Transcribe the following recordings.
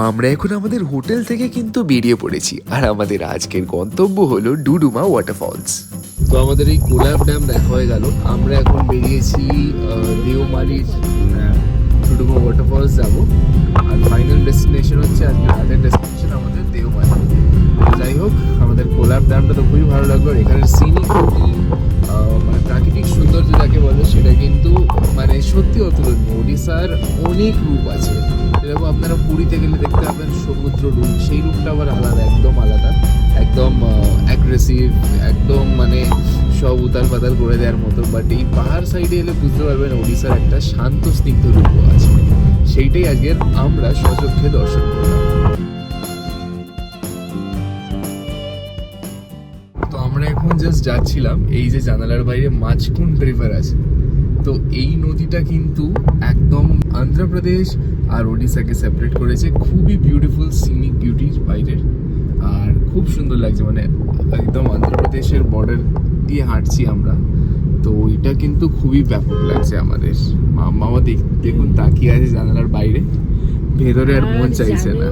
আমরা এখন আমাদের হোটেল থেকে কিন্তু বেরিয়ে পড়েছি, আর আমাদের আজকের গন্তব্য হলো ডুডুমা ওয়াটারফলস। তো আমাদের এই কোলাব ড্যাম দেখা হয়ে গেল। আমরা এখন বেরিয়েছি দেওমালির ডুডুমা ওয়াটারফলস যাব, আর ফাইনাল ডেস্টিনেশন হচ্ছে আজকে রাতের ডেস্টিনেশন আমাদের দেওমালি। যাই হোক, আমাদের কোলাব ড্যামটা তো খুবই ভালো লাগলো। এখানের সিনিক মানে প্রাকৃতিক সৌন্দর্য যাকে বলে সেটা কিন্তু মানে সত্যি অতুলনীয়। ওড়িশার অনেক রূপ আছে, যেরকম আপনারা পুরীতে গেলে দেখতে পাবেন সমুদ্র রূপ, সেই রূপটা আবার আলাদা, একদম আলাদা, একদম অ্যাগ্রেসিভ, একদম মানে সব উতাল পাতাল করে দেওয়ার মতো। বাট এই পাহাড় সাইডে এলে বুঝতে পারবেন ওড়িশার একটা শান্ত স্নিগ্ধ রূপও আছে। সেইটাই আজকের আমরা স্বচক্ষে দর্শন করলাম। তো আমরা এখন জাস্ট যাচ্ছিলাম, এই যে জানালার বাইরে মাছকুন্ড রিভার আছে, তো এই নদীটা কিন্তু একদম অন্ধ্রপ্রদেশ আর ওড়িশাকে সেপারেট করেছে। খুবই বিউটিফুল সিনিক বিউটির বাইরের, আর খুব সুন্দর লাগছে, মানে একদম অন্ধ্রপ্রদেশের বর্ডার দিয়ে হাঁটছি আমরা। তো এটা কিন্তু খুবই ব্যাপক লাগছে আমাদের। মামাও দেখুন তাকিয়ে আছে জানালার বাইরে, ভেতরে আর মন চাইছে না।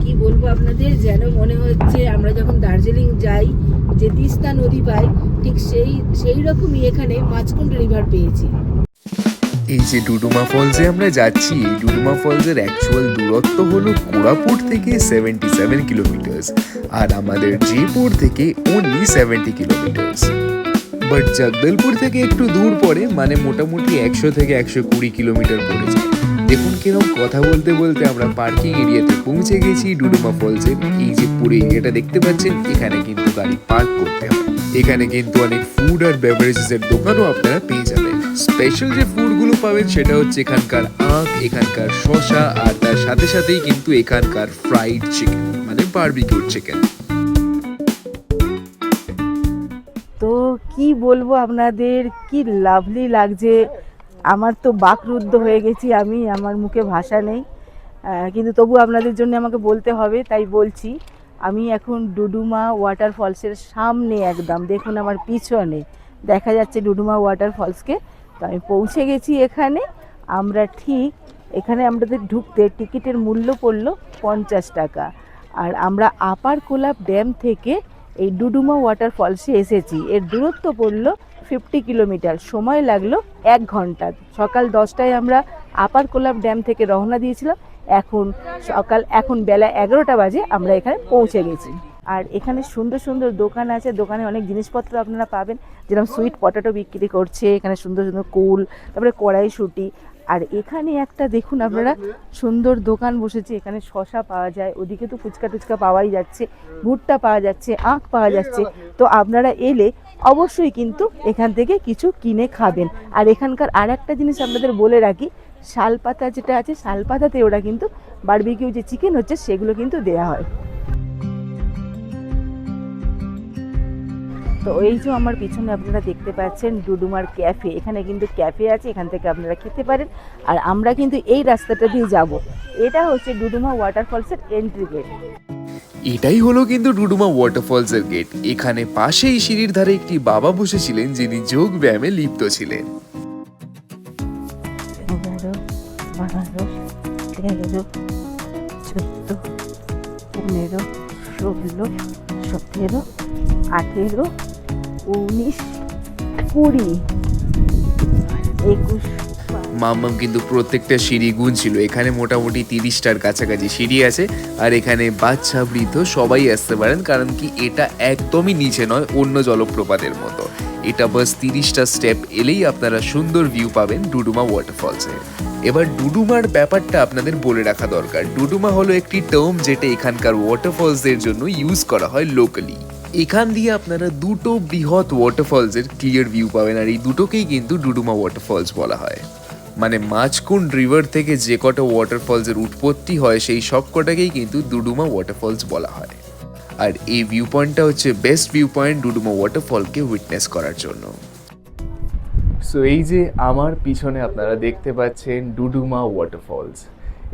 কি বলবো আপনাদের, যেন মনে হচ্ছে আমরা যখন দার্জিলিং যাই যে তিস্তা নদী পাই, ঠিক সেই রকমই এখানে মাছকুন্ড রিভার পেয়েছি। এই যে ডুডুমা ফলসে আমরা যাচ্ছি, এই ডুডুমা ফলসের অ্যাকচুয়াল দূরত্ব হলো কোরাপুট থেকে 77 কিলোমিটার্স, আর আমাদের জয়পুর থেকে অনলি 70 কিলোমিটার্স। বাট জগদলপুর থেকে একটু দূর পড়ে, মানে মোটামুটি 100 থেকে 120 কিলোমিটার পড়ে যায়। দেখুন কিরকম কথা বলতে বলতে আমরা পার্কিং এরিয়াতে পৌঁছে গেছি ডুডুমা ফলসে। এই যে পুরো এরিয়াটা দেখতে পাচ্ছেন, এখানে কিন্তু গাড়ি পার্ক করতে হবে। এখানে কিন্তু অনেক ফুড আর বেভারেজেসের দোকানও আপনারা পেয়ে যাবেন। স্পেশাল যে ফুডগুলো পাবেন সেটা হচ্ছে এখানকার আখ, এখানকার শসা, আর তার সাথে সাথেই কিন্তু এখানকার ফ্রাইড চিকেন, মানে বারবিকিউ চিকেন। তো কি বলবো আপনাদের, কি লাভলি লাগছে। আমার তো বাকরুদ্ধ হয়ে গেছি আমি, আমার মুখে ভাষা নেই, কিন্তু তবু আপনাদের জন্য আমাকে বলতে হবে, তাই বলছি। আমি এখন ডুডুমা ওয়াটারফলসের সামনে, একদম দেখুন আমার পিছনে দেখা যাচ্ছে ডুডুমা ওয়াটারফলসকে। তো আমি পৌঁছে গেছি এখানে। আমরা ঠিক এখানে আমাদের ঢুকতে টিকিটের মূল্য পড়লো 50 টাকা। আর আমরা আপার কোলাব ড্যাম থেকে এই ডুডুমা ওয়াটারফলসে এসেছি। এর দূরত্ব পড়লো 50 কিলোমিটার, সময় লাগলো 1 ঘন্টা। সকাল 10টায় আমরা আপার কোলাব ড্যাম থেকে রওনা দিয়েছিলাম। এখন বেলা 11টা বাজে আমরা এখানে পৌঁছে গেছি। আর এখানে সুন্দর সুন্দর দোকান আছে, দোকানে অনেক জিনিসপত্র আপনারা পাবেন, যেরকম সুইট পটেটো বিক্রি করছে এখানে, সুন্দর সুন্দর কুল, তারপরে কড়াইশুঁটি। আর এখানে একটা দেখুন আপনারা সুন্দর দোকান বসেছে, এখানে শসা পাওয়া যায়, ওদিকে তো ফুচকা টুচকা পাওয়াই যাচ্ছে, ভুট্টা পাওয়া যাচ্ছে, আখ পাওয়া যাচ্ছে। তো আপনারা এলে অবশ্যই কিন্তু এখান থেকে কিছু কিনে খাবেন। আর এখানকার আর একটা জিনিস আপনাদের বলে রাখি, শালপাতা যেটা আছে, শালপাতাতে ওরা কিন্তু বারবিকিউ যে চিকেন হচ্ছে সেগুলো কিন্তু দেয়া হয়। তো এই যে আমার পিছনে আপনারা দেখতে পাচ্ছেন ডুডুমার ক্যাফে, এখানে কিন্তু ক্যাফে আছে, এখান থেকে আপনারা খেতে পারেন। আর আমরা কিন্তু এই রাস্তাটা দিয়ে যাব। এটা হচ্ছে ডুডুমা ওয়াটারফলসের এন্ট্রি গেট। এটাই হলো কিন্তু ডুডুমা ওয়াটারফলসের গেট। এখানে পাশেই সিঁড়ির ধারে একটি বাবা বসেছিলেন, যিনি যোগ ব্যায়ামে লিপ্ত ছিলেন। 11, 12, 13, 14, 15, 16, 17, 18, 19, 20, 21। মাম্মাম কিন্তু প্রত্যেকটা সিঁড়ি গুনছিল। এখানে মোটামুটি 30টার কাছাকাছি সিঁড়ি আছে, আর এখানে বাচ্চা বৃদ্ধ সবাই আসতে পারেন, কারণ কি এটা একদমই নিচে নয় অন্য জলপ্রপাতের মতো। এটা বাস 30টা স্টেপ এলেই আপনারা সুন্দর ভিউ পাবেন ডুডুমা ওয়াটারফলসে। এবার ডুডুমার ব্যাপারটা আপনাদের বলে রাখা দরকার। ডুডুমা হলো একটি টার্ম যেটা এখানকার ওয়াটারফলসের জন্য ইউজ করা হয় লোকালি। এখান দিয়ে আপনারা দুটো বৃহৎ ওয়াটারফলসের ক্লিয়ার ভিউ পাবেন, আর এই দুটোকেই কিন্তু ডুডুমা ওয়াটারফলস বলা হয়। মানে মাছকুন্ড রিভার থেকে যে কটা ওয়াটারফলসের উৎপত্তি হয় সেই সব কটাকেই কিন্তু ডুডুমা ওয়াটারফলস বলা হয়। আর এই ভিউ পয়েন্টটা হচ্ছে best view point Duduma ওয়াটারফলকে witness করার জন্য। সো এই যে আমার পিছনে আপনারা দেখতে পাচ্ছেন ডুডুমা ওয়াটারফলস।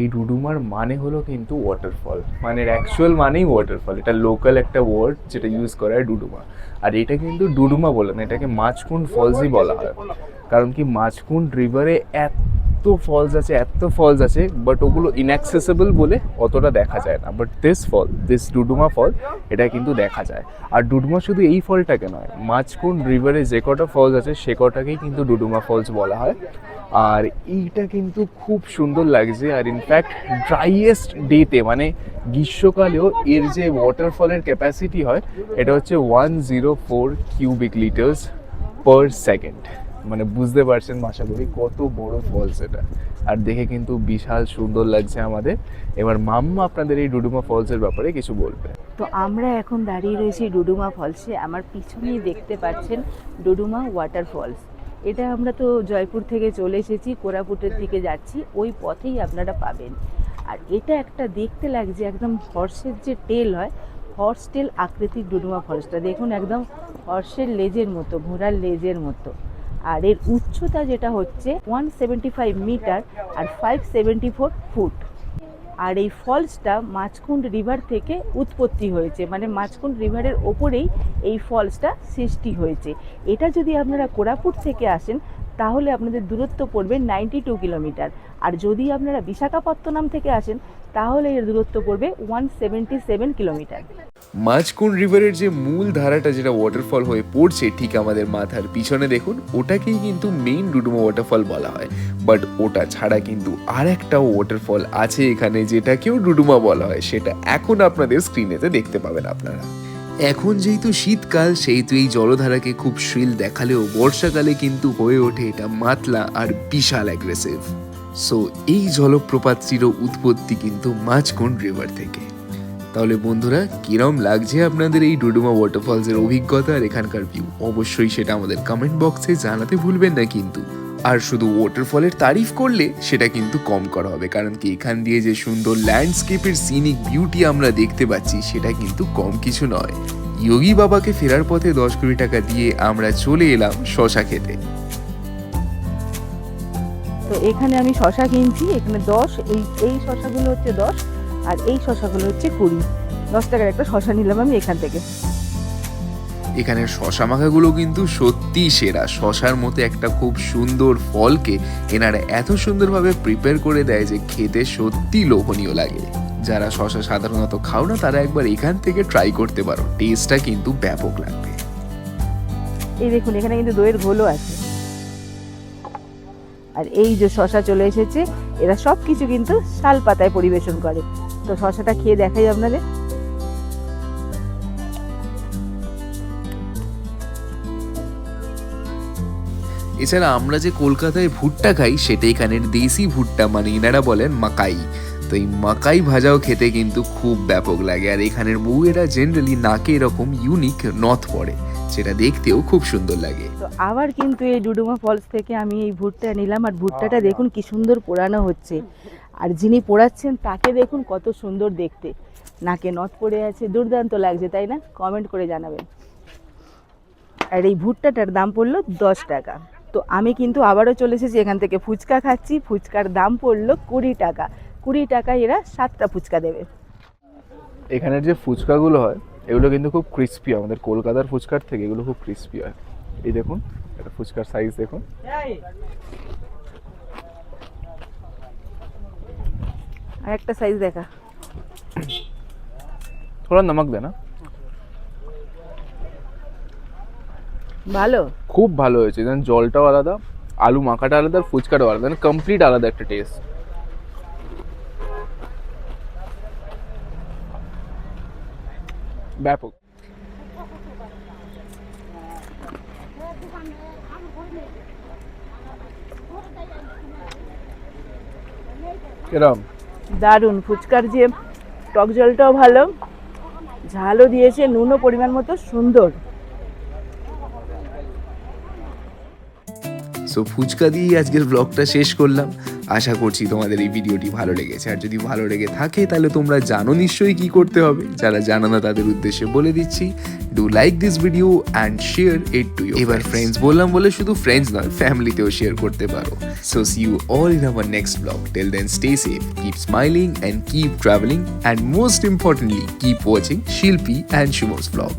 এই ডুডুমার মানে হলো কিন্তু ওয়াটারফল, মানে অ্যাকচুয়াল মানেই ওয়াটারফল। এটা লোকাল একটা ওয়ার্ড যেটা ইউজ করা হয় ডুডুমা। আর এটা কিন্তু ডুডুমা বলে না, এটাকে মাছকুন্ড ফলসই বলা হয়। কারণ কি মাছকুন্ড রিভারে এত ফলস আছে বাট ওগুলো ইনঅ্যাক্সেসেবল বলে অতটা দেখা যায় না, বাট দিস ডুডুমা ফল এটা কিন্তু দেখা যায়। আর ডুডুমা শুধু এই ফলটাকে নয়, মাঝকুন রিভারে যে কটা ফলস আছে সে কটাকেই কিন্তু ডুডুমা ফলস বলা হয়। আর এইটা কিন্তু খুব সুন্দর লাগছে, আর ইনফ্যাক্ট ড্রাইয়েস্ট ডেতে মানে গ্রীষ্মকালেও এর যে ওয়াটারফলের ক্যাপাসিটি হয় এটা হচ্ছে 104 কিউবিক লিটার্স পার সেকেন্ড। মানে বুঝতে পারছেন আশা করি কত বড় ফলস এটা, আর দেখে কিন্তু বিশাল সুন্দর লাগছে আমাদের। এবার মাম্মা আপনাদের এই ডুডুমা ফলসের ব্যাপারে কিছু বলবে। তো আমরা এখন দাঁড়িয়ে রয়েছি ডুডুমা ফলসে। আমার পিছনেই দেখতে পাচ্ছেন ডুডুমা ওয়াটারফলস। এটা আমরা তো জয়পুর থেকে চলে এসেছি, কোরাপুটের দিকে যাচ্ছি, ওই পথেই আপনারা পাবেন। আর এটা একটা দেখতে লাগছে একদম হর্সের যে টেল হয়, হর্স টেল আকৃতির ডুডুমা ফলসটা দেখুন, একদম হর্সের লেজের মতো, ঘোড়ার লেজের মতো। আর এর উচ্চতা যেটা হচ্ছে 175 মিটার আর 574 ফুট। আর এই ফলসটা মাঝকুন্ড রিভার থেকে উৎপত্তি হয়েছে, মানে মাঝকুন্ড রিভারের ওপরেই এই ফলসটা সৃষ্টি হয়েছে। এটা যদি আপনারা কোরাপুট থেকে আসেন তাহলে আপনাদের দূরত্ব পড়বে 92 কিলোমিটার, আর যদি আপনারা বিশাখাপত্তনম থেকে আসেন তাহলে এর দূরত্ব পড়বে 177 কিলোমিটার। মাঝকুন রিভারের যে মূল ধারাটা যেটা ওয়াটারফল হয়ে পড়ছে ঠিক আমাদের মাথার পিছনে দেখুন, ওটাকেই কিন্তু মেইন ডুডুমা ওয়াটারফল বলা হয়। বাট ওটা ছাড়া কিন্তু আর একটা ওয়াটারফল আছে এখানে যেটাকেও ডুডুমা বলা হয়, সেটা এখন আপনাদের স্ক্রিনেতে দেখতে পাবেন আপনারা। এখন যেহেতু শীতকাল সেহেতু এই জলধারাকে খুব শ্রীল দেখালেও বর্ষাকালে কিন্তু হয়ে ওঠে এটা মাতলা আর বিশাল অ্যাগ্রেসিভ। সো এই জলপ্রপাতটির উৎপত্তি কিন্তু মাঝকুন রিভার থেকে। তাহলে বন্ধুরা কিরম লাগছে আপনাদের এই ডুডুমা ওয়াটারফলসের অভিজ্ঞতা আর এখানকার ভিউ, অবশ্যই সেটা আমাদের কমেন্ট বক্সে জানাতে ভুলবেন না কিন্তু। আর শুধু ওয়াটারফলের তারিফ করলে সেটা কিন্তু কম করা হবে, কারণ কি এখান দিয়ে যে সুন্দর ল্যান্ডস্কেপের সিনিক বিউটি আমরা দেখতে পাচ্ছি সেটা কিন্তু কম কিছু নয়। যোগী বাবাকে ফেরার পথে 10 কোটি টাকা দিয়ে আমরা চলে এলাম শশা খেতে। তো এখানে আমি শশা কিনছি, এখানে 10, এই শশাগুলো হচ্ছে 10 আর এই শশাগুলো হচ্ছে 20। 10 টাকার একটা শশা নিলাম আমি এখান থেকে। এখানে শশা মাখাগুলো কিন্তু সত্যি সেরা। শশার মতো একটা খুব সুন্দর ফলকে এনারা এত সুন্দরভাবে প্রিপেয়ার করে দেয় যে খেতে সত্যি লোভনীয় লাগে। যারা শশা সাধারণত খাও না তারা একবার এখান থেকে ট্রাই করতে পারো, টেস্টটা কিন্তু ব্যাপক লাগবে। এই দেখুন এখানে কিন্তু দইয়ের ঘোলও আছে। আর এই যে শশা চলে এসেছে, এরা সব কিছু কিন্তু শাল পাতায় পরিবেশন করে। তো শশাটা খেয়ে দেখাই আপনাদের। এছাড়া আমরা যে কলকাতায় ভুট্টা খাই সেটা এখানের দেশি ভুট্টা, মানে এনারা বলেন মাকাই। তো এই মাকাই ভাজাও খেতে কিন্তু খুব ব্যাপক লাগে। আর এখানের বউয়েরা জেনারেলি নাকে এরকম ইউনিক নথ পড়ে, সেটা দেখতেও খুব সুন্দর লাগে। তো আবার কিন্তু এই ডুডুমা ফলস থেকে আমি এই ভুট্টা নিলাম, আর ভুট্টাটা দেখুন কি সুন্দর পোড়ানো হচ্ছে। আর যিনি পোড়াচ্ছেন তাকে দেখুন কত সুন্দর দেখতে, নাকে নথ পড়ে আছে, দুর্দান্ত লাগছে তাই না? কমেন্ট করে জানাবেন। আর এই ভুট্টাটার দাম পড়লো 10 টাকা। তো আমি কিন্তু আবারও চলে এসেছি এখান থেকে ফুচকা খাচ্ছি। ফুচকার দাম পড়লো 20 টাকা। 20 টাকায় এরা 7টা ফুচকা দেবে। এখানের যে ফুচকাগুলো হয় এগুলো কিন্তু খুব ক্রিস্পি, আমাদের কলকাতার ফুচকার থেকে এগুলো খুব ক্রিস্পি হয়। এই দেখুন এটা ফুচকার সাইজ দেখুন। আর একটা সাইজ দেখা, থোড়া নমক দেনা। ভালো, খুব ভালো হয়েছে। দেন জলটাও আলাদা, আলু মাখাটা আলাদা, আর ফুচকাটাও আলাদা, মানে কমপ্লিট আলাদা একটা টেস্ট। ব্যাপক। কিরম? দারুণ। ফুচকার যে টক জলটাও ভালো, ঝালও দিয়েছে, নুনও পরিমাণ মতো সুন্দর। সো ফুচকা দিয়েই আজকের ব্লগটা শেষ করলাম। আশা করছি তোমাদের এই ভিডিওটি ভালো লেগেছে, আর যদি ভালো লেগে থাকে তাহলে তোমরা জানো নিশ্চয়ই কি করতে হবে। যারা জানো না তাদের উদ্দেশ্যে বলে দিচ্ছি, do like this video and share it to your এবার ফ্রেন্ডস বললাম বলে শুধু ফ্রেন্ডস নয়, ফ্যামিলিতেও শেয়ার করতে পারো। So see you all in our next vlog. Till then stay safe, keep smiling and keep travelling, and most importantly keep watching Shilpi and Shubham's blog.